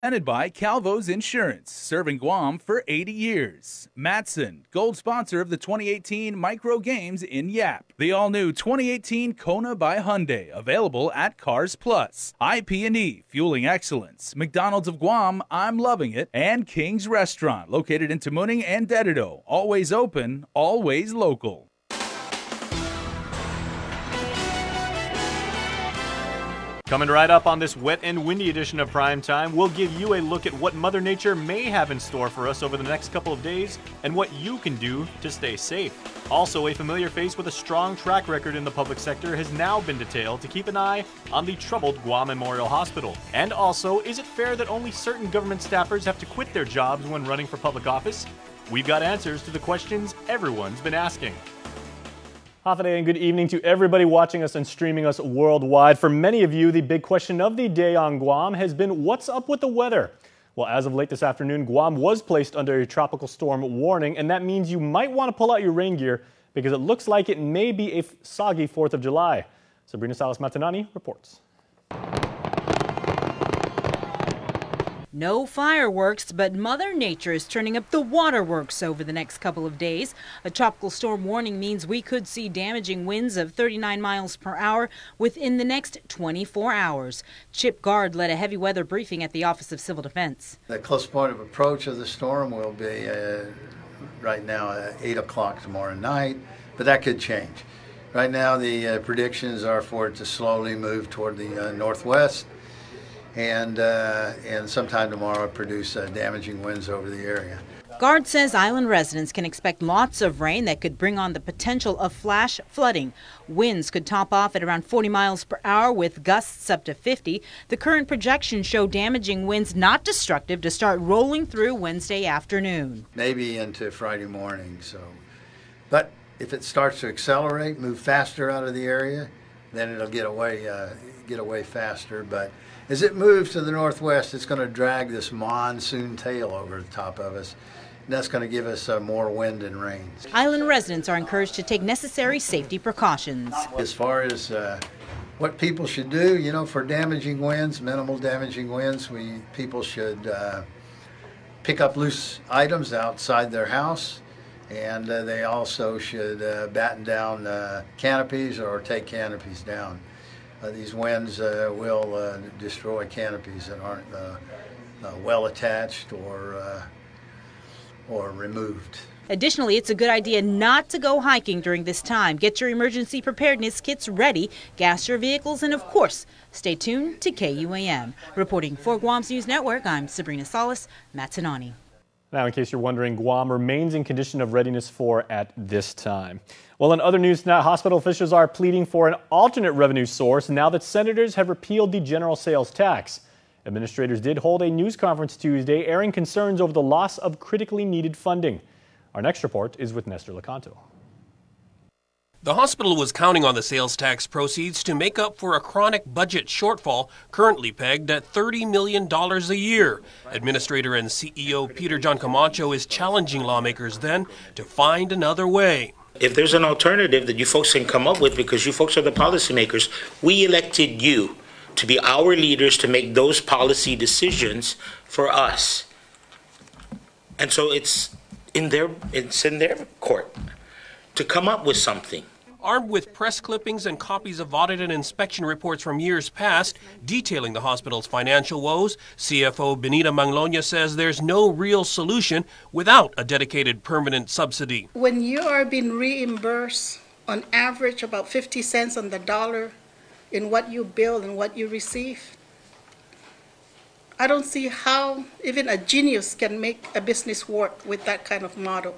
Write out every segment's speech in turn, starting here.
Presented by Calvo's Insurance, serving Guam for 80 years. Matson, gold sponsor of the 2018 Micro Games in Yap. The all-new 2018 Kona by Hyundai, available at Cars Plus. IP&E, fueling excellence. McDonald's of Guam, I'm loving it. And King's Restaurant, located in Tamuning and Dedido. Always open, always local. Coming right up on this wet and windy edition of Prime Time, we'll give you a look at what Mother Nature may have in store for us over the next couple of days and what you can do to stay safe. Also, a familiar face with a strong track record in the public sector has now been detailed to keep an eye on the troubled Guam Memorial Hospital. And also, is it fair that only certain government staffers have to quit their jobs when running for public office? We've got answers to the questions everyone's been asking. Hafide and good evening to everybody watching us and streaming us worldwide. For many of you, the big question of the day on Guam has been, what's up with the weather? Well, as of late this afternoon, Guam was placed under a tropical storm warning, and that means you might want to pull out your rain gear because it looks like it may be a soggy 4th of July. Sabrina Salas-Matanani reports. No fireworks, but Mother Nature is turning up the waterworks over the next couple of days. A tropical storm warning means we could see damaging winds of 39 miles per hour within the next 24 hours. Chip Guard led a heavy weather briefing at the Office of Civil Defense. The close point of approach of the storm will be right now at 8 o'clock tomorrow night, but that could change. Right now the predictions are for it to slowly move toward the northwest. And sometime tomorrow produce damaging winds over the area. Guard says island residents can expect lots of rain that could bring on the potential of flash flooding. Winds could top off at around 40 miles per hour with gusts up to 50. The current projections show damaging winds not destructive to start rolling through Wednesday afternoon. Maybe into Friday morning. But if it starts to accelerate, move faster out of the area, then it'll get away faster. But as it moves to the northwest, it's going to drag this monsoon tail over the top of us. And that's going to give us more wind and rain. Island residents are encouraged to take necessary safety precautions. As far as what people should do, you know, for damaging winds, minimal damaging winds, people should pick up loose items outside their house. And they also should batten down canopies or take canopies down. These winds will destroy canopies that aren't well attached or removed. Additionally, it's a good idea not to go hiking during this time. Get your emergency preparedness kits ready, gas your vehicles, and of course, stay tuned to KUAM. Reporting for Guam's News Network, I'm Sabrina Salas-Matanani. Now, in case you're wondering, Guam remains in condition of readiness for at this time. Well, in other news now, hospital officials are pleading for an alternate revenue source now that senators have repealed the general sales tax. Administrators did hold a news conference Tuesday, airing concerns over the loss of critically needed funding. Our next report is with Nestor Lecanto. The hospital was counting on the sales tax proceeds to make up for a chronic budget shortfall currently pegged at $30 million a year. Administrator and CEO Peter John Camacho is challenging lawmakers then to find another way. If there's an alternative that you folks can come up with, because you folks are the policymakers, we elected you to be our leaders to make those policy decisions for us. And so it's in their court to come up with something. Armed with press clippings and copies of audit and inspection reports from years past detailing the hospital's financial woes, CFO Benita Mangloña says there's no real solution without a dedicated permanent subsidy. When you are being reimbursed on average about 50 cents on the dollar in what you bill and what you receive, I don't see how even a genius can make a business work with that kind of model.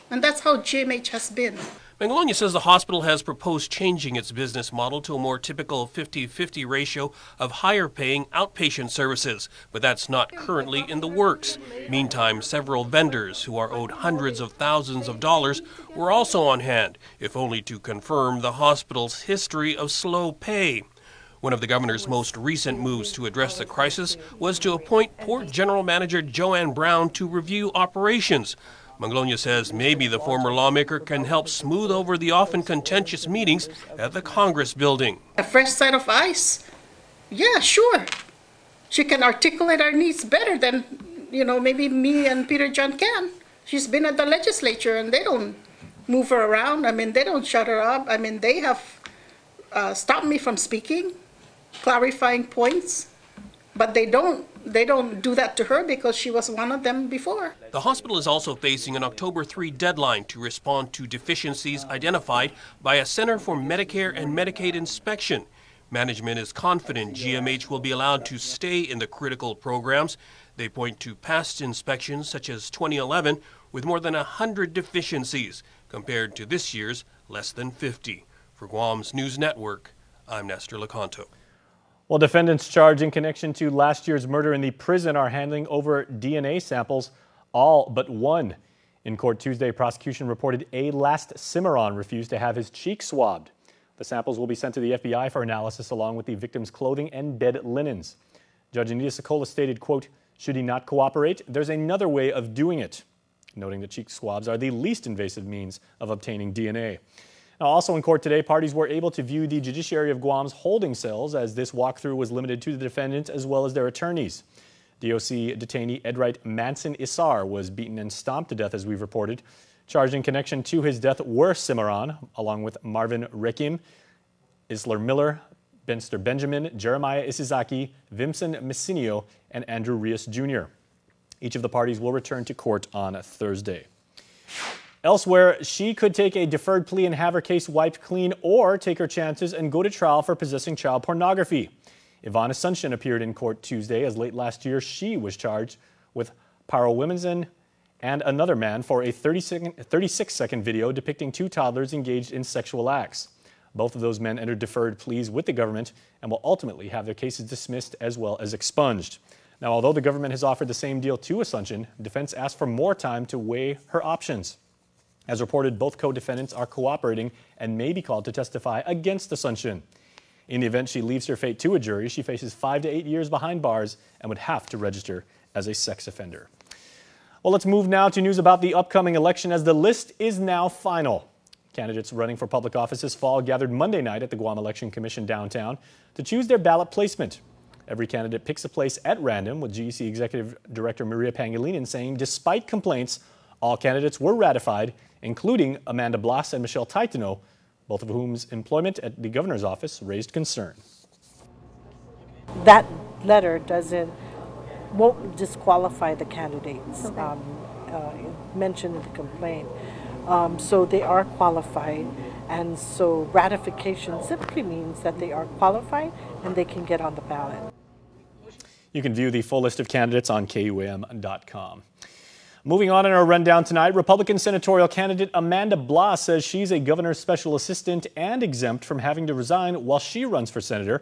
And that's how GMH has been. Mangloña says the hospital has proposed changing its business model to a more typical 50-50 ratio of higher-paying outpatient services, but that's not currently in the works. Meantime, several vendors who are owed hundreds of thousands of dollars were also on hand, if only to confirm the hospital's history of slow pay. One of the governor's most recent moves to address the crisis was to appoint Port General Manager Joanne Brown to review operations. Mangloña says maybe the former lawmaker can help smooth over the often contentious meetings at the Congress building. A fresh set of eyes? Yeah, sure. She can articulate our needs better than, maybe me and Peter John can. She's been at the legislature and they don't move her around. I mean, they don't shut her up. I mean, they have stopped me from speaking, clarifying points, but they don't do that to her because she was one of them before. The hospital is also facing an October 3 deadline to respond to deficiencies identified by a Center for Medicare and Medicaid inspection. Management is confident GMH will be allowed to stay in the critical programs. They point to past inspections such as 2011 with more than 100 deficiencies compared to this year's less than 50. For Guam's News Network, I'm Nestor Lecanto. Well, defendants charged in connection to last year's murder in the prison are handing over DNA samples, all but one. In court Tuesday, prosecution reported A. Last Cimarron refused to have his cheek swabbed. The samples will be sent to the FBI for analysis along with the victim's clothing and bed linens. Judge Anita Sokola stated, quote, should he not cooperate, there's another way of doing it, noting that cheek swabs are the least invasive means of obtaining DNA. Now, also in court today, parties were able to view the judiciary of Guam's holding cells as this walkthrough was limited to the defendant as well as their attorneys. DOC detainee Edright Manson Isar was beaten and stomped to death, as we've reported. Charged in connection to his death were Cimarron, along with Marvin Rekim, Isler Miller, Benster Benjamin, Jeremiah Isizaki, Vimson Messinio, and Andrew Rios Jr. Each of the parties will return to court on Thursday. Elsewhere, she could take a deferred plea and have her case wiped clean or take her chances and go to trial for possessing child pornography. Yvonne Asuncion appeared in court Tuesday as late last year she was charged with Paro Wimenson and another man for a 36-second video depicting two toddlers engaged in sexual acts. Both of those men entered deferred pleas with the government and will ultimately have their cases dismissed as well as expunged. Now, although the government has offered the same deal to Asuncion, defense asked for more time to weigh her options. As reported, both co-defendants are cooperating and may be called to testify against Asuncion. In the event she leaves her fate to a jury, she faces 5 to 8 years behind bars and would have to register as a sex offender. Well, let's move now to news about the upcoming election as the list is now final. Candidates running for public office this fall gathered Monday night at the Guam Election Commission downtown to choose their ballot placement. Every candidate picks a place at random, with GEC Executive Director Maria Pangilinan saying despite complaints, all candidates were ratified, including Amanda Blas and Michelle Taitano, both of whom's employment at the governor's office raised concern. That letter won't disqualify the candidates mentioned in the complaint. So they are qualified, and so ratification simply means that they are qualified and they can get on the ballot. You can view the full list of candidates on KUAM.com. Moving on in our rundown tonight, Republican senatorial candidate Amanda Blas says she's a governor's special assistant and exempt from having to resign while she runs for senator.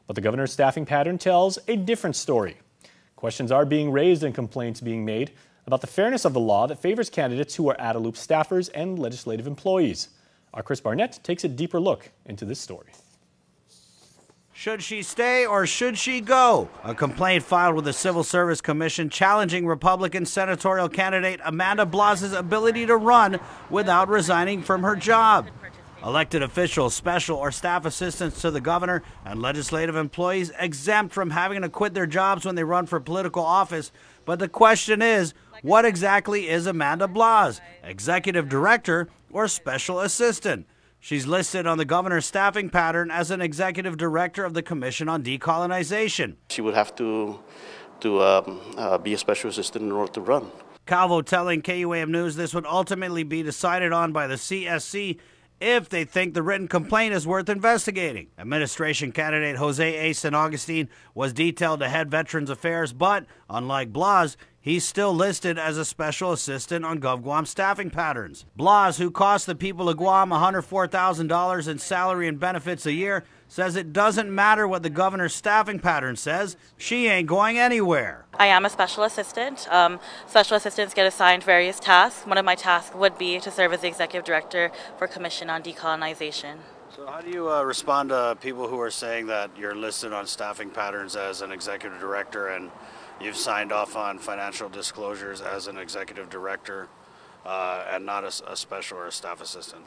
But the governor's staffing pattern tells a different story. Questions are being raised and complaints being made about the fairness of the law that favors candidates who are Adelup staffers and legislative employees. Our Chris Barnett takes a deeper look into this story. Should she stay or should she go? A complaint filed with the Civil Service Commission challenging Republican senatorial candidate Amanda Blas's ability to run without resigning from her job. Elected officials, special or staff assistants to the governor, and legislative employees exempt from having to quit their jobs when they run for political office. But the question is, what exactly is Amanda Blas? Executive director or special assistant? She's listed on the governor's staffing pattern as an executive director of the Commission on Decolonization. She would have to be a special assistant in order to run. Calvo telling KUAM News this would ultimately be decided on by the CSC if they think the written complaint is worth investigating. Administration candidate Jose A. San Augustine was detailed to head Veterans Affairs, but unlike Blas, he's still listed as a special assistant on GovGuam staffing patterns. Blas, who cost the people of Guam $104,000 in salary and benefits a year, says it doesn't matter what the governor's staffing pattern says. She ain't going anywhere. I am a special assistant. Special assistants get assigned various tasks. One of my tasks would be to serve as the executive director for Commission on Decolonization. So how do you respond to people who are saying that you're listed on staffing patterns as an executive director and you've signed off on financial disclosures as an executive director and not a special or a staff assistant?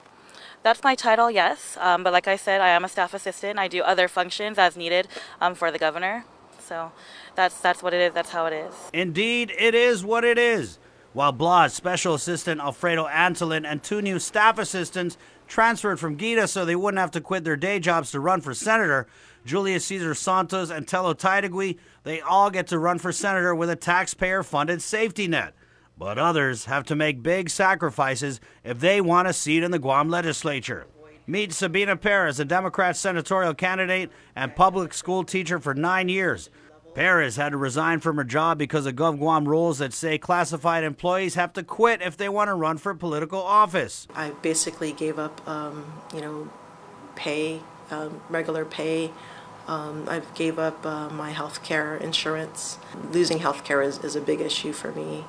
That's my title, yes. But like I said, I am a staff assistant. I do other functions as needed for the governor. So that's what it is. That's how it is. Indeed, it is what it is. While Blah's Special Assistant Alfredo Antolin and 2 new staff assistants transferred from GITA so they wouldn't have to quit their day jobs to run for senator, Julius Cesar Santos and Tello Taidagui, they all get to run for senator with a taxpayer-funded safety net. But others have to make big sacrifices if they want a seat in the Guam legislature. Meet Sabina Perez, a Democrat senatorial candidate and public school teacher for 9 years. Perez had to resign from her job because of GovGuam rules that say classified employees have to quit if they want to run for political office. I basically gave up, pay, regular pay. I gave up my health care insurance. Losing health care is a big issue for me.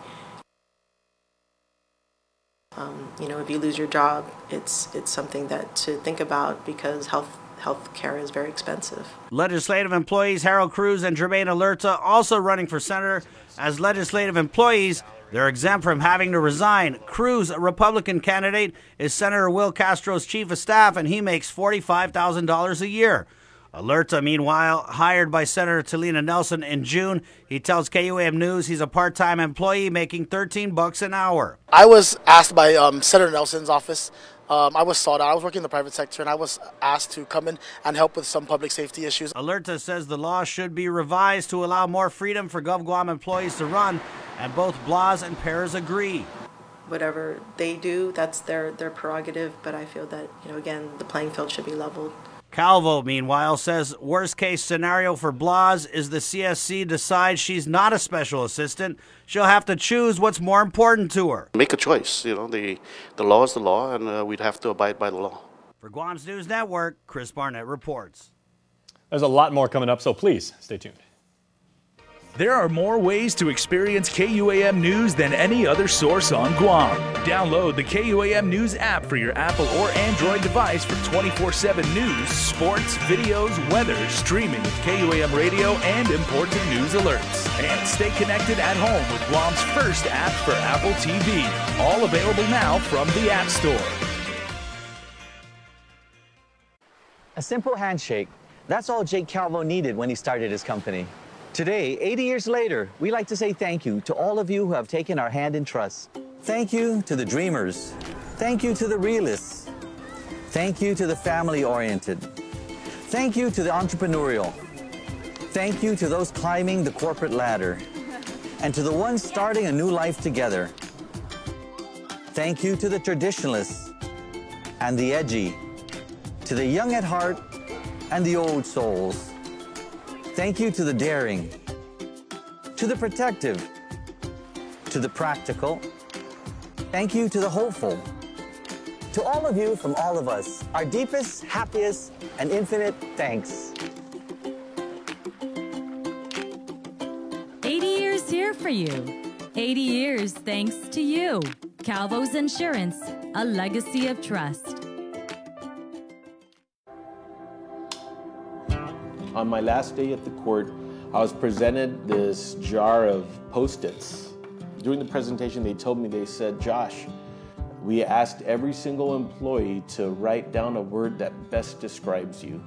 If you lose your job, it's something that to think about because health care is very expensive. Legislative employees Harold Cruz and Jermaine Alerta also running for senator. As legislative employees, they're exempt from having to resign. Cruz, a Republican candidate, is Senator Will Castro's chief of staff, and he makes $45,000 a year. Alerta, meanwhile, hired by Senator Talina Nelson in June. He tells KUAM News he's a part-time employee making $13 an hour. I was asked by Senator Nelson's office. I was sought out. I was working in the private sector, and I was asked to come in and help with some public safety issues. Alerta says the law should be revised to allow more freedom for GovGuam employees to run, and both Blas and Perez agree. Whatever they do, that's their prerogative, but I feel that, again, the playing field should be leveled. Calvo, meanwhile, says worst-case scenario for Blas is the CSC decides she's not a special assistant. She'll have to choose what's more important to her. Make a choice. The law is the law, and we'd have to abide by the law. For Guam's News Network, Chris Barnett reports. There's a lot more coming up, so please stay tuned. There are more ways to experience KUAM News than any other source on Guam. Download the KUAM News app for your Apple or Android device for 24/7 news, sports, videos, weather, streaming with KUAM radio, and important news alerts. And stay connected at home with Guam's first app for Apple TV. All available now from the App Store. A simple handshake. That's all Jake Calvo needed when he started his company. Today, 80 years later, we like to say thank you to all of you who have taken our hand in trust. Thank you to the dreamers. Thank you to the realists. Thank you to the family-oriented. Thank you to the entrepreneurial. Thank you to those climbing the corporate ladder. And to the ones starting a new life together. Thank you to the traditionalists and the edgy. To the young at heart and the old souls. Thank you to the daring, to the protective, to the practical. Thank you to the hopeful. To all of you from all of us, our deepest, happiest, and infinite thanks. 80 years here for you. 80 years thanks to you. Calvo's Insurance, a legacy of trust. On my last day at the court, I was presented this jar of Post-its. During the presentation, they said, Josh, we asked every single employee to write down a word that best describes you.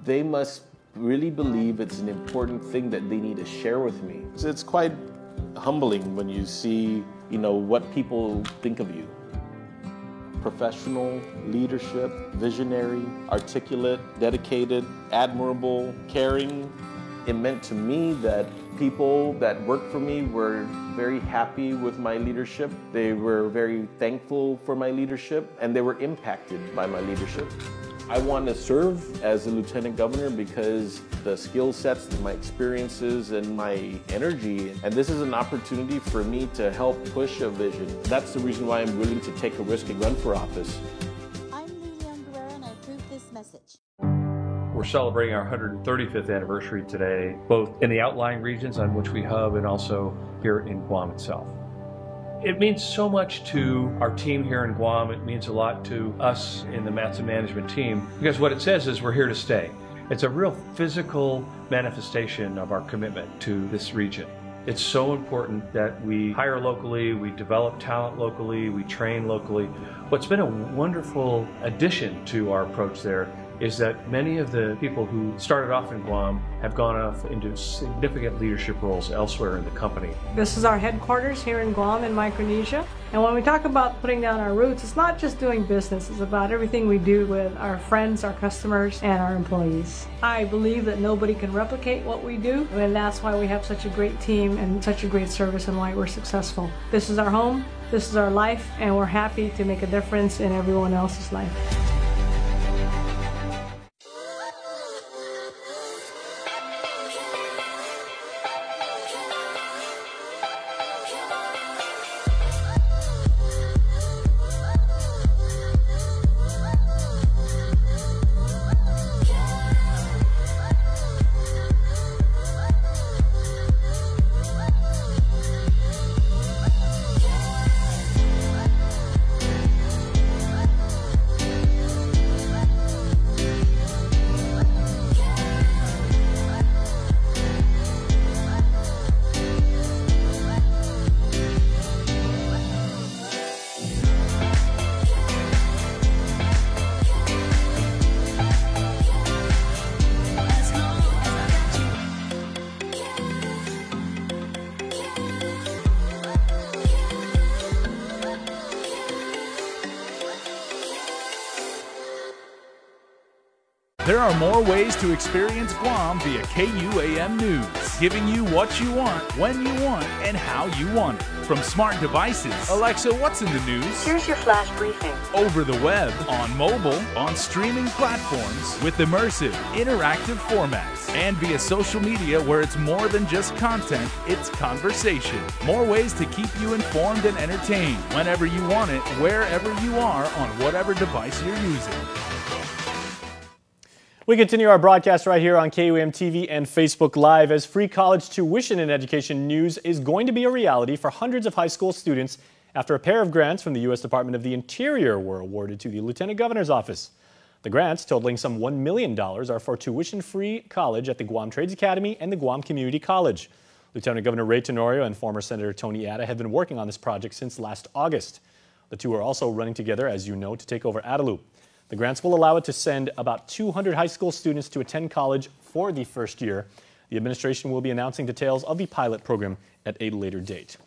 They must really believe it's an important thing that they need to share with me. So it's quite humbling when you see, what people think of you. Professional, leadership, visionary, articulate, dedicated, admirable, caring. It meant to me that people that worked for me were very happy with my leadership. They were very thankful for my leadership, and they were impacted by my leadership. I want to serve as a lieutenant governor because the skill sets, my experiences, and my energy, and this is an opportunity for me to help push a vision. That's the reason why I'm willing to take a risk and run for office. I'm Lilian Guerra, and I approve this message. We're celebrating our 135th anniversary today, both in the outlying regions on which we hub and also here in Guam itself. It means so much to our team here in Guam. It means a lot to us in the Matson management team because what it says is we're here to stay. It's a real physical manifestation of our commitment to this region. It's so important that we hire locally, we develop talent locally, we train locally. What's been a wonderful addition to our approach there is that many of the people who started off in Guam have gone off into significant leadership roles elsewhere in the company. This is our headquarters here in Guam in Micronesia. And when we talk about putting down our roots, it's not just doing business, it's about everything we do with our friends, our customers, and our employees. I believe that nobody can replicate what we do, and that's why we have such a great team and such a great service and why we're successful. This is our home, this is our life, and we're happy to make a difference in everyone else's life. There are more ways to experience Guam via KUAM News, giving you what you want, when you want, and how you want it. From smart devices, Alexa, what's in the news? Here's your flash briefing. Over the web, on mobile, on streaming platforms, with immersive, interactive formats, and via social media where it's more than just content, it's conversation. More ways to keep you informed and entertained whenever you want it, wherever you are, on whatever device you're using. We continue our broadcast right here on KUAM TV and Facebook Live as free college tuition and education news is going to be a reality for hundreds of high school students after a pair of grants from the U.S. Department of the Interior were awarded to the Lieutenant Governor's office. The grants, totaling some $1 million, are for tuition-free college at the Guam Trades Academy and the Guam Community College. Lieutenant Governor Ray Tenorio and former Senator Tony Atta have been working on this project since last August. The two are also running together, as you know, to take over Attalu. The grants will allow it to send about 200 high school students to attend college for the first year. The administration will be announcing details of the pilot program at a later date.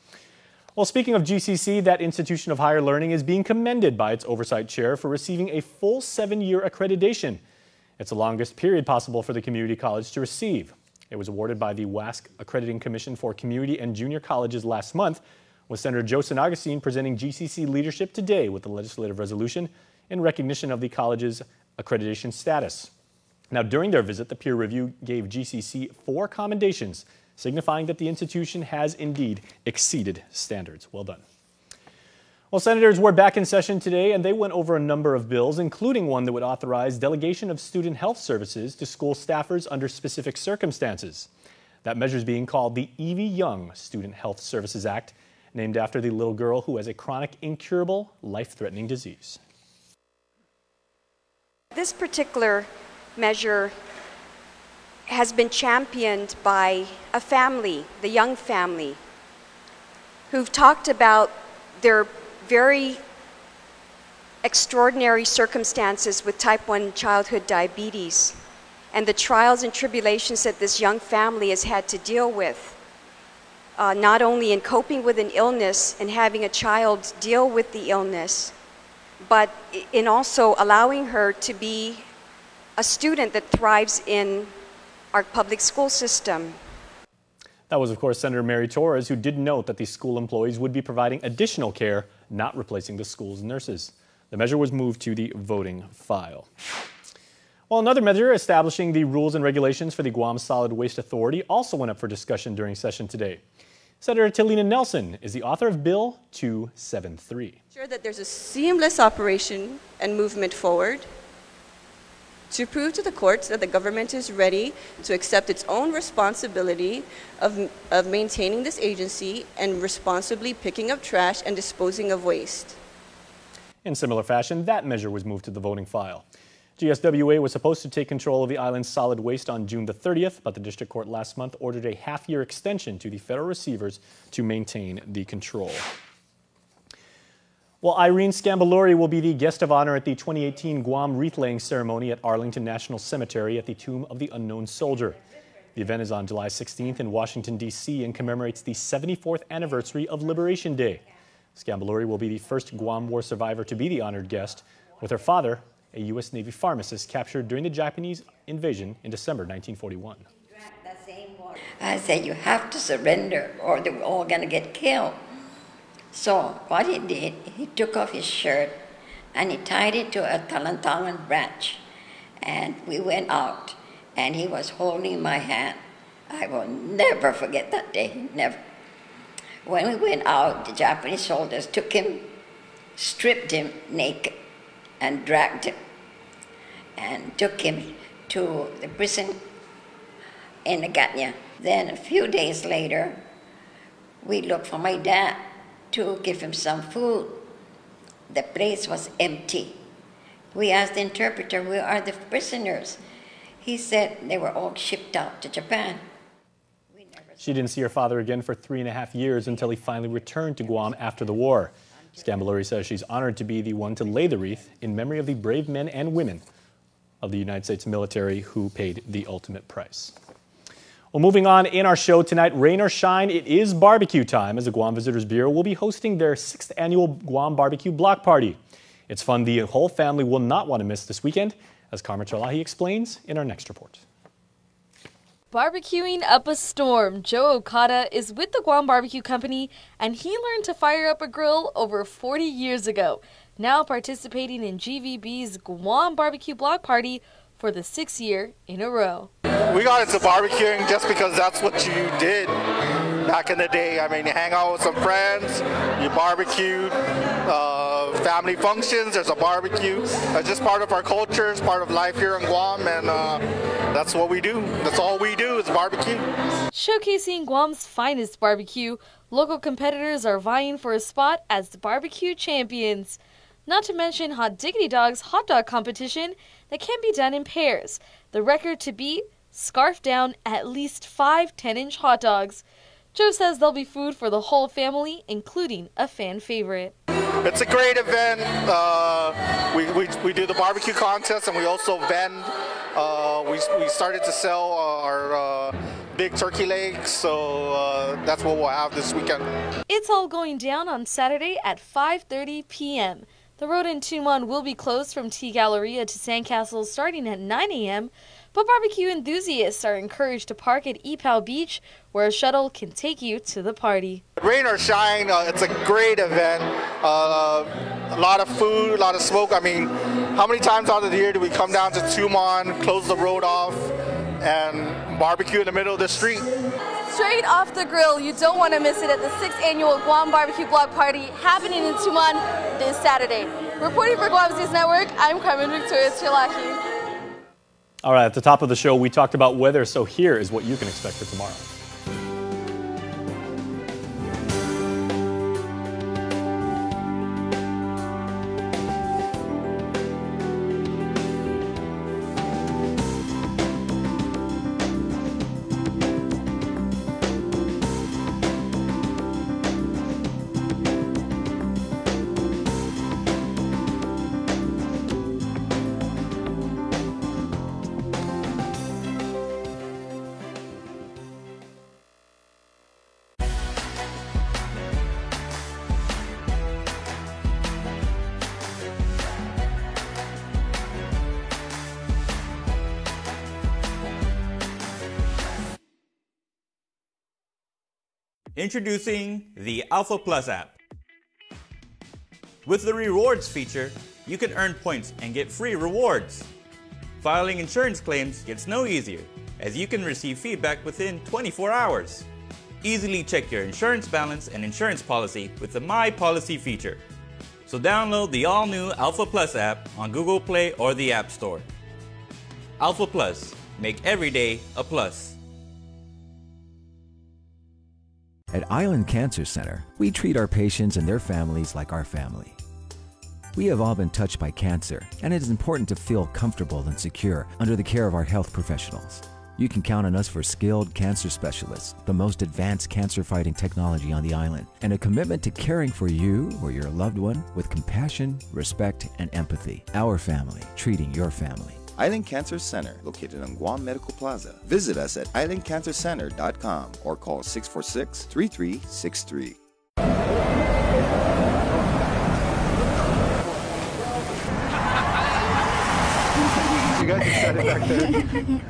Well, speaking of GCC, that institution of higher learning is being commended by its oversight chair for receiving a full 7-year accreditation. It's the longest period possible for the community college to receive. It was awarded by the WASC Accrediting Commission for Community and Junior Colleges last month, with Senator Joe San Agustin presenting GCC leadership today with a legislative resolution in recognition of the college's accreditation status. Now, during their visit, the peer review gave GCC 4 commendations, signifying that the institution has indeed exceeded standards. Well done. Well, senators were back in session today, and they went over a number of bills, including one that would authorize delegation of student health services to school staffers under specific circumstances. That measure is being called the Evie Young Student Health Services Act, named after the little girl who has a chronic, incurable, life-threatening disease. This particular measure has been championed by a family, the Young family, who've talked about their very extraordinary circumstances with type 1 childhood diabetes and the trials and tribulations that this young family has had to deal with, not only in coping with an illness and having a child deal with the illness, but in also allowing her to be a student that thrives in our public school system. That was, of course, Senator Mary Torres, who did note that the school employees would be providing additional care, not replacing the school's nurses. The measure was moved to the voting file. Well, another measure establishing the rules and regulations for the Guam Solid Waste Authority also went up for discussion during session today. Senator Talina Nelson is the author of Bill 273. Sure that there's a seamless operation and movement forward to prove to the courts that the government is ready to accept its own responsibility of maintaining this agency and responsibly picking up trash and disposing of waste. In similar fashion, that measure was moved to the voting file. GSWA was supposed to take control of the island's solid waste on June the 30th, but the district court last month ordered a half-year extension to the federal receivers to maintain the control. Well, Irene Scambalori will be the guest of honor at the 2018 Guam wreath-laying ceremony at Arlington National Cemetery at the Tomb of the Unknown Soldier. The event is on July 16th in Washington, D.C. and commemorates the 74th anniversary of Liberation Day. Scambalori will be the first Guam War survivor to be the honored guest, with her father, a U.S. Navy pharmacist captured during the Japanese invasion in December 1941. I said, you have to surrender or they're all going to get killed. So what he did, he took off his shirt and he tied it to a talantalan branch. And we went out and he was holding my hand. I will never forget that day, never. When we went out, the Japanese soldiers took him, stripped him naked and dragged him and took him to the prison in Aganya. Then a few days later, we looked for my dad to give him some food. The place was empty. We asked the interpreter, where are the prisoners? He said they were all shipped out to Japan. She didn't see her father again for 3.5 years until he finally returned to Guam after the war. Scambalori says she's honored to be the one to lay the wreath in memory of the brave men and women of the United States military who paid the ultimate price. Well, moving on in our show tonight, rain or shine, it is barbecue time as the Guam Visitors Bureau will be hosting their 6th annual Guam Barbecue Block Party. It's fun the whole family will not want to miss this weekend, as Carmen Chalahi explains in our next report. Barbecuing up a storm, Joe Okada is with the Guam Barbecue Company, and he learned to fire up a grill over 40 years ago, now participating in GVB's Guam Barbecue Block Party for the 6th year in a row. We got into barbecuing just because that's what you did back in the day. I mean, you hang out with some friends, you barbecued, family functions, there's a barbecue. It's just part of our culture, it's part of life here in Guam, and that's what we do. That's all we do is barbecue. Showcasing Guam's finest barbecue, local competitors are vying for a spot as the barbecue champions. Not to mention Hot Diggity Dog's hot dog competition that can be done in pairs. The record to beat, scarf down at least 5 10-inch hot dogs. Joe says there'll be food for the whole family, including a fan favorite. It's a great event. We do the barbecue contest and we also vend. We started to sell our big turkey legs, so that's what we'll have this weekend. It's all going down on Saturday at 5:30 p.m. The road in Tumon will be closed from T Galleria to Sandcastle starting at 9 a.m., but barbecue enthusiasts are encouraged to park at Ipao Beach, where a shuttle can take you to the party. Rain or shine, it's a great event. A lot of food, a lot of smoke. I mean, how many times out of the year do we come down to Tumon, close the road off, and barbecue in the middle of the street? Straight off the grill, you don't want to miss it at the 6th annual Guam Barbecue Block Party happening in Tumon this Saturday. Reporting for Guam News Network, I'm Carmen Victoria Chilaki. All right, at the top of the show, we talked about weather, so here is what you can expect for tomorrow. Introducing the Alpha Plus app. With the rewards feature, you can earn points and get free rewards. Filing insurance claims gets no easier, as you can receive feedback within 24 hours. Easily check your insurance balance and insurance policy with the My Policy feature. So download the all-new Alpha Plus app on Google Play or the App Store. Alpha Plus, make every day a plus. At Island Cancer Center, we treat our patients and their families like our family. We have all been touched by cancer, and it is important to feel comfortable and secure under the care of our health professionals. You can count on us for skilled cancer specialists, the most advanced cancer-fighting technology on the island, and a commitment to caring for you or your loved one with compassion, respect, and empathy. Our family, treating your family. Island Cancer Center, located on Guam Medical Plaza. Visit us at islandcancercenter.com or call 646-3363. You guys can set it back there.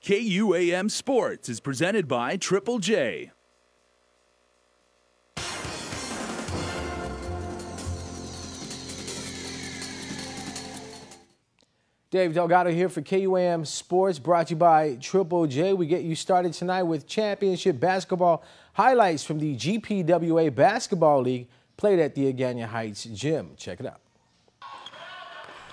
KUAM Sports is presented by Triple J. Dave Delgado here for KUAM Sports, brought to you by Triple J. We get you started tonight with championship basketball highlights from the GPWA Basketball League played at the Agana Heights Gym. Check it out.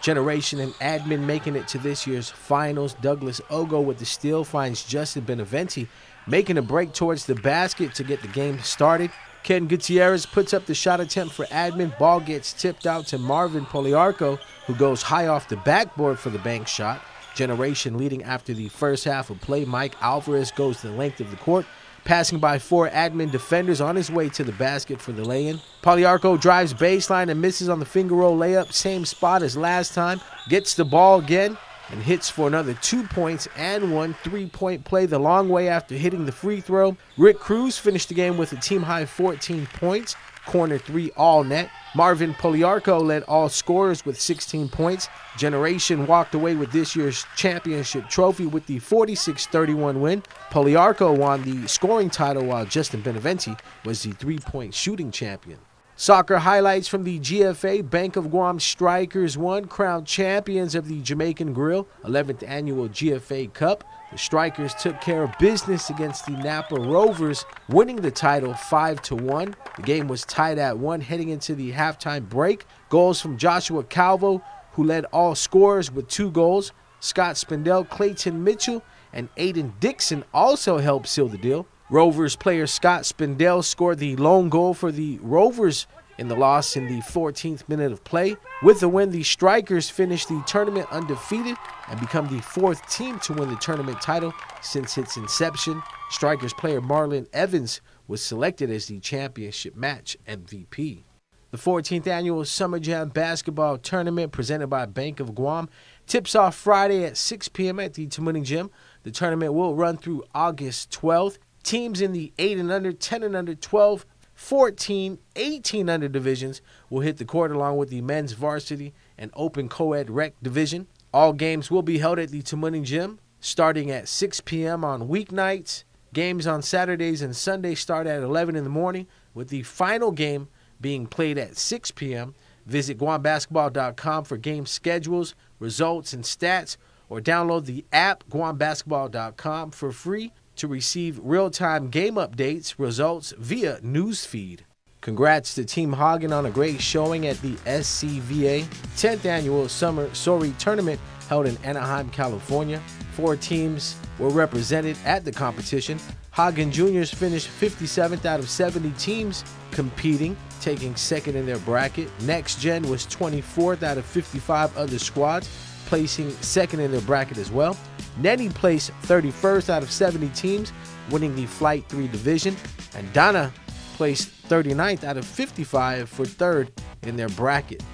Generation and Admin making it to this year's finals. Douglas Ogo with the steal finds Justin Beneventi making a break towards the basket to get the game started. Ken Gutierrez puts up the shot attempt for Admin. Ball gets tipped out to Marvin Poliarco, who goes high off the backboard for the bank shot. Generation leading after the first half of play. Mike Alvarez goes the length of the court, passing by 4 Admin defenders on his way to the basket for the lay-in. Poliarco drives baseline and misses on the finger roll layup, same spot as last time. Gets the ball again and hits for another 2 points and 1 3-point play the long way after hitting the free throw. Rick Cruz finished the game with a team-high 14 points, corner 3 all net. Marvin Poliarco led all scorers with 16 points. Generation walked away with this year's championship trophy with the 46-31 win. Poliarco won the scoring title while Justin Beneventi was the 3-point shooting champion. Soccer highlights from the GFA. Bank of Guam Strikers won, crowned champions of the Jamaican Grill 11th Annual GFA Cup. The Strikers took care of business against the Napa Rovers, winning the title 5-1. The game was tied at 1 heading into the halftime break. Goals from Joshua Calvo, who led all scorers with 2 goals. Scott Spindell, Clayton Mitchell, and Aiden Dixon also helped seal the deal. Rovers player Scott Spindell scored the lone goal for the Rovers in the loss in the 14th minute of play. With the win, the Strikers finished the tournament undefeated and become the 4th team to win the tournament title since its inception. Strikers player Marlon Evans was selected as the championship match MVP. The 14th Annual Summer Jam Basketball Tournament presented by Bank of Guam tips off Friday at 6 p.m. at the Tamuning Gym. The tournament will run through August 12th. Teams in the 8 and under, 10 and under, 12, 14, 18 under divisions will hit the court along with the men's varsity and open co-ed rec division. All games will be held at the Tamuning Gym starting at 6 p.m. on weeknights. Games on Saturdays and Sundays start at 11 in the morning, with the final game being played at 6 p.m. Visit GuamBasketball.com for game schedules, results, and stats, or download the app GuamBasketball.com for free to receive real-time game updates, results via newsfeed. Congrats to Team Hagen on a great showing at the SCVA 10th Annual Summer Sorry Tournament held in Anaheim, California. 4 teams were represented at the competition. Hagen Juniors finished 57th out of 70 teams competing, taking second in their bracket. Next Gen was 24th out of 55 other squads, placing second in their bracket as well. Nettie placed 31st out of 70 teams, winning the Flight 3 division. And Donna placed 39th out of 55 for third in their bracket.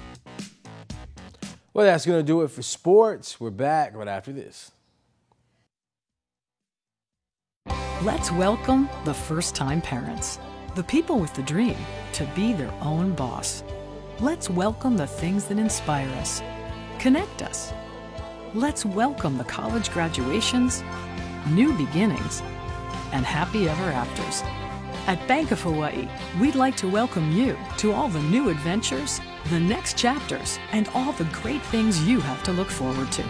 Well, that's going to do it for sports. We're back right after this. Let's welcome the first-time parents, the people with the dream to be their own boss. Let's welcome the things that inspire us, connect us. Let's welcome the college graduations, new beginnings, and happy ever afters. At Bank of Hawaii, we'd like to welcome you to all the new adventures, the next chapters, and all the great things you have to look forward to.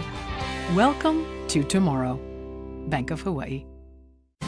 Welcome to tomorrow. Bank of Hawaii.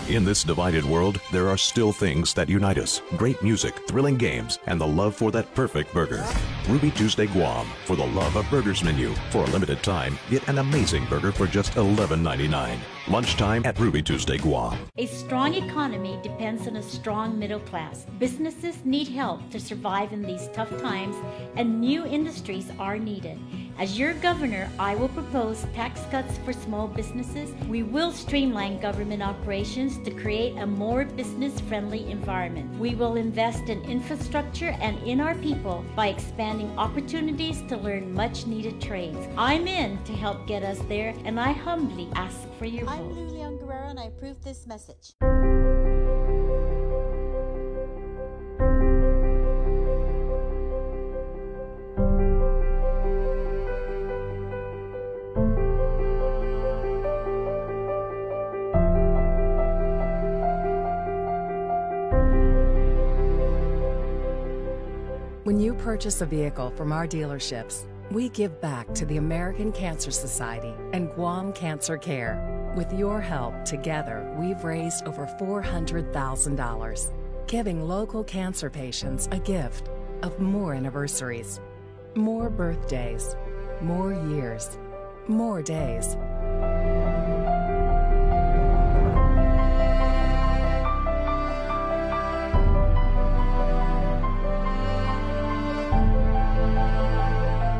In this divided world, there are still things that unite us. Great music, thrilling games, and the love for that perfect burger. Ruby Tuesday Guam, for the love of burgers menu. For a limited time, get an amazing burger for just $11.99. Lunchtime at Ruby Tuesday Guam. A strong economy depends on a strong middle class. Businesses need help to survive in these tough times, and new industries are needed. As your governor, I will propose tax cuts for small businesses. We will streamline government operations to create a more business-friendly environment. We will invest in infrastructure and in our people by expanding opportunities to learn much-needed trades. I'm in to help get us there, and I humbly ask for your vote. I'm Lilian Guerrero, and I approve this message. When you purchase a vehicle from our dealerships, we give back to the American Cancer Society and Guam Cancer Care. With your help, together, we've raised over $400,000, giving local cancer patients a gift of more anniversaries, more birthdays, more years, more days.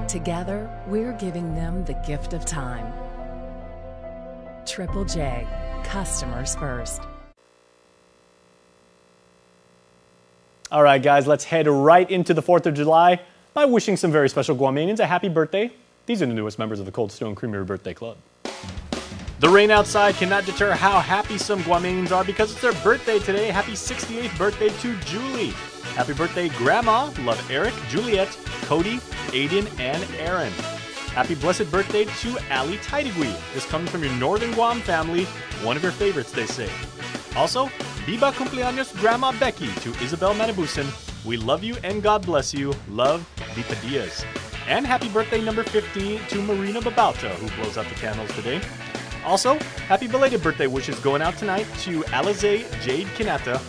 Together, we're giving them the gift of time. Triple J, customers first. All right, guys, let's head right into the 4th of July by wishing some very special Guamanians a happy birthday. These are the newest members of the Cold Stone Creamery Birthday Club. The rain outside cannot deter how happy some Guamanians are because it's their birthday today. Happy 68th birthday to Julie. Happy birthday, Grandma. Love Eric, Juliet, Cody, Aiden, and Aaron. Happy blessed birthday to Ali Taitigui. This comes from your Northern Guam family, one of your favorites, they say. Also, Viva Cumpleaños Grandma Becky to Isabel Manabusan. We love you and God bless you. Love, Vita Diaz. And happy birthday number 15 to Marina Babauta, who blows out the candles today. Also, happy belated birthday wishes going out tonight to Alize Jade Kinata,